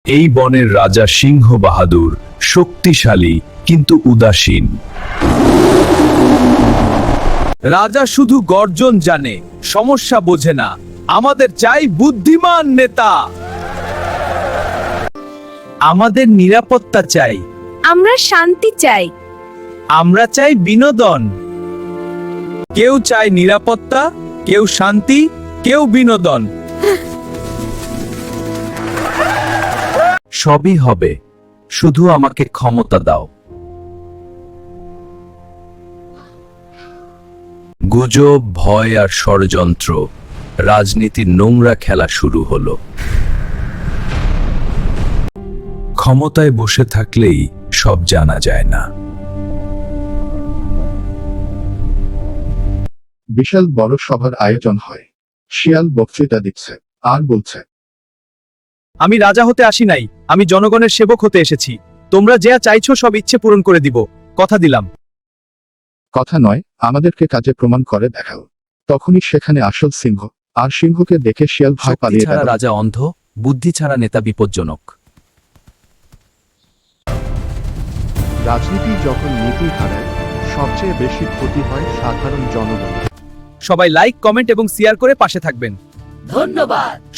এই বনের রাজা সিংহ বাহাদুর শক্তিশালী কিন্তু উদাসীন। রাজা শুধু গর্জন জানে, সমস্যা বোঝে না। আমাদের চাই বুদ্ধিমান নেতা। আমাদের নিরাপত্তা চাই। আমরা শান্তি চাই। আমরা চাই বিনোদন। কেউ চায় নিরাপত্তা, কেউ শান্তি, কেউ বিনোদন। সবই হবে, শুধু আমাকে ক্ষমতা দাও। গুজব, ভয় আর ষড়যন্ত্র, রাজনীতির নোংরা খেলা শুরু হলো। ক্ষমতায় বসে থাকলেই সব জানা যায় না। বিশাল বড় সভার আয়োজন হয়। শিয়াল বক্তৃতা দিচ্ছে আর বলছে, আমি রাজা হতে আসি নাই, আমি জনগণের সেবক হতে এসেছি। তোমরা যা চাইছো সব ইচ্ছে পূরণ করে দিব, কথা দিলাম। কথা নয়, আমাদেরকে কাজে প্রমাণ করে দেখাও। তখনই সেখানে আসল সিংহ, আর সিংহকে দেখে শিয়াল ভয় শক্তি পালিয়ে ছাড়া গেল। রাজা অন্ধ, বুদ্ধি ছাড়া নেতা বিপজ্জনক। রাজনীতি যখন নীতি হারায়, সবচেয়ে বেশি ক্ষতি হয় সাধারণ জনগণ। সবাই লাইক, কমেন্ট এবং শেয়ার করে পাশে থাকবেন। ধন্যবাদ।